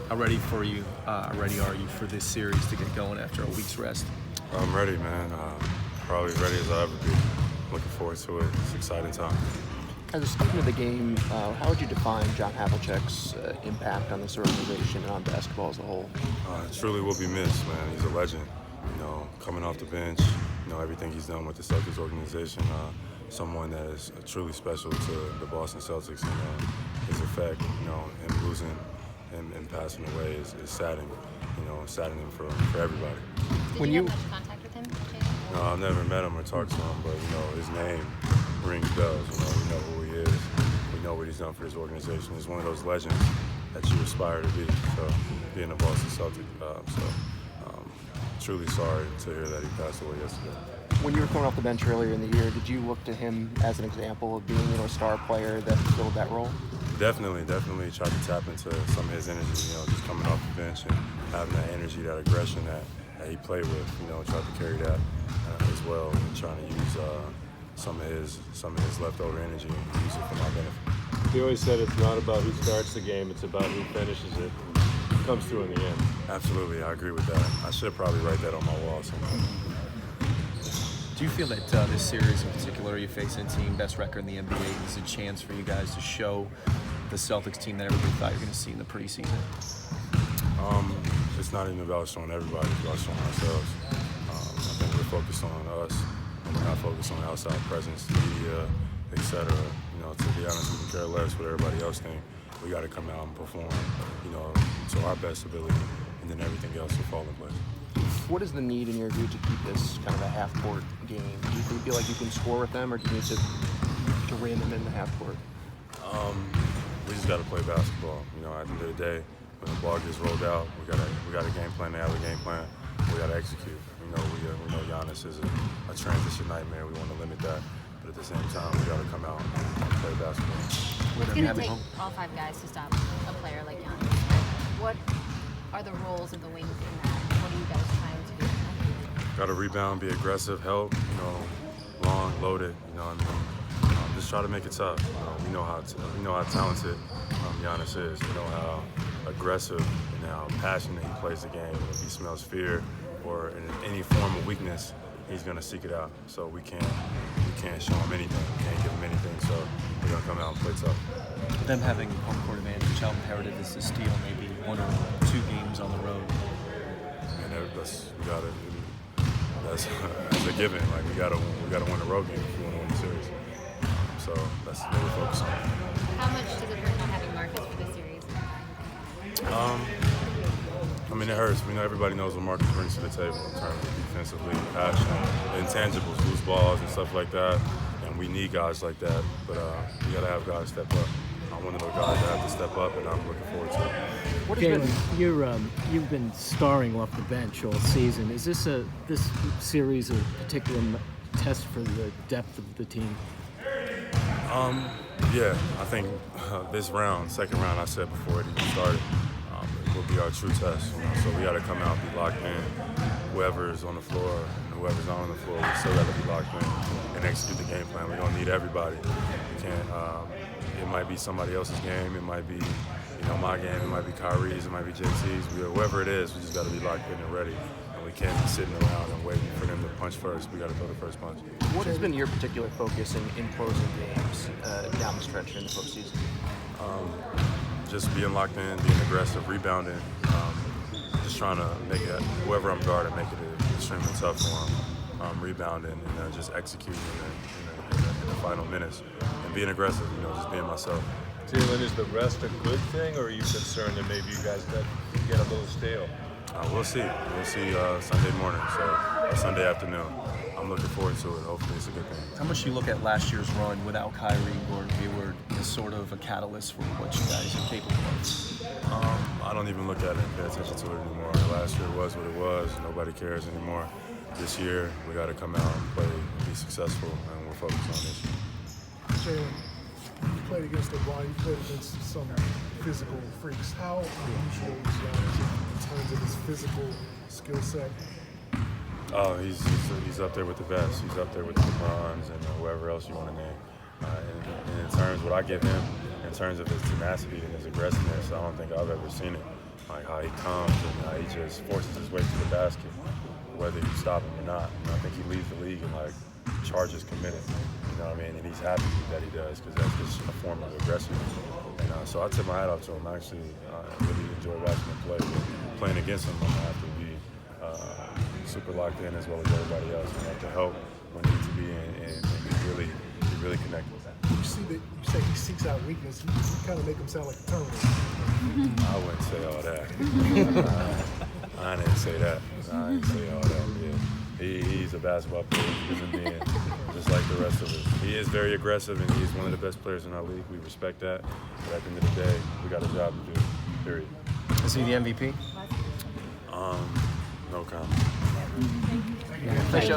How ready are you for this series to get going after a week's rest? I'm ready, man. Probably as ready as I'll ever be. Looking forward to it. It's an exciting time. As a student of the game, how would you define John Havlicek's impact on this organization and on basketball as a whole? Truly will be missed, man. He's a legend. Coming off the bench, everything he's done with the Celtics organization, someone that is truly special to the Boston Celtics, and his effect, him losing and passing away is saddening, saddening for everybody. Did you have much contact with him, Jaylen? No, I've never met him or talked to him, but, his name rings bells. We know who he is. We know what he's done for his organization. He's one of those legends that you aspire to be, so being a Boston Celtic. Truly sorry to hear that he passed away yesterday. When you were coming off the bench earlier in the year, did you look to him as an example of being a star player that filled that role? Definitely tried to tap into some of his energy, just coming off the bench and having that energy, that aggression that he played with, tried to carry that as well, and trying to use some of his leftover energy and use it for my benefit. He always said it's not about who starts the game, it's about who finishes it. Comes through in the end. Absolutely, I agree with that. I should probably write that on my wall somewhere. Do you feel that this series in particular, you face a team best record in the NBA, is a chance for you guys to show the Celtics team that everybody thought you were going to see in the preseason? It's not even about showing everybody, it's about showing ourselves. I think we're focused on us, and we're not focused on outside presence, media, etc. To be honest, we can care less what everybody else thinks. We got to come out and perform, to our best ability, and then everything else will fall in place. What is the need in your view to keep this kind of a half-court game? Do you feel like you can score with them, or do you need to rein them in the half-court? We just got to play basketball. At the end of the day, when the ball gets rolled out, we got a game plan. They have a game plan. We got to execute. We know Giannis is a transition nightmare. We want to limit that. But at the same time, we got to come out and play basketball. It's going to take all five guys to stop a player like Giannis. What are the roles of the wings in that? What are you guys trying to do? Got to rebound, be aggressive, help, long, loaded, just try to make it tough. We know how talented Giannis is. We know how aggressive and how passionate he plays the game. If he smells fear or any form of weakness, he's going to seek it out. So we can't show him anything. We can't give him anything. So we're going to come out and play tough. Them having home court advantage, how imperative is to steal maybe 1 or 2 games on the road? And that's a given. Like we gotta win the road game if we want to win the series. So that's what we're focused on. How much does it hurt not having Marcus for this series? It hurts. Everybody knows what Marcus brings to the table in terms of defensively, passion, intangibles, loose balls and stuff like that. And we need guys like that. But we gotta have guys step up. I'm one of those guys that have to step up, and I'm looking forward to it. Jaylen, you've been starring off the bench all season. Is this series a particular test for the depth of the team? Yeah, I think this round, second round, I said before it even started, will be our true test. So we got to come out, be locked in. Whoever's on the floor and whoever's not on the floor, we still got to be locked in and execute the game plan. We're gonna need everybody. We can't. It might be somebody else's game. It might be, my game. It might be Kyrie's. It might be JT's. Whoever it is, we just got to be locked in and ready. And we can't be sitting around and waiting for them to punch first. We got to throw the first punch. What has been your particular focus in closing games down the stretch in the postseason? Just being locked in, being aggressive, rebounding, just trying to make it, whoever I'm guarding, make it extremely tough for them. Rebounding and just executing in the final minutes and being aggressive, just being myself. Jaylen, is the rest a good thing, or are you concerned that maybe you guys get a little stale? We'll see. We'll see Sunday morning, or Sunday afternoon. I'm looking forward to it. Hopefully it's a good thing. How much do you look at last year's run without Kyrie, Gordon Hayward, as sort of a catalyst for what you guys are capable of? I don't even look at it and pay attention to it anymore. Last year was what it was. Nobody cares anymore. This year, we got to come out and play and be successful, and we're focused on this. Jaylen, you played against LeBron, you played against some physical freaks. How unusual is Giannis in terms of his physical skill set? Oh, he's up there with the best. He's up there with the LeBrons and whoever else you want to name. And in terms of what I give him, in terms of his tenacity and his aggressiveness, I don't think I've ever seen it. like how he comes and how he just forces his way to the basket, whether you stop him or not. I think he leaves the league and like charges committed. You know what I mean? And he's happy that he does because that's just a form of aggression. And so I tip my hat off to him. Actually, I really enjoy watching him play. But playing against him, I'm gonna have to be super locked in as well as everybody else. We have to help when we need to be and be really connected. You see that you say he seeks out weakness. You kind of make him sound like a terminal. I wouldn't say all that. I didn't say that. I didn't say all that. Yeah. He's a basketball player, human being, just like the rest of us. He is very aggressive, and he's one of the best players in our league. We respect that. But at the end of the day, we got a job to do, period. Is he the MVP? No comment. Thank you.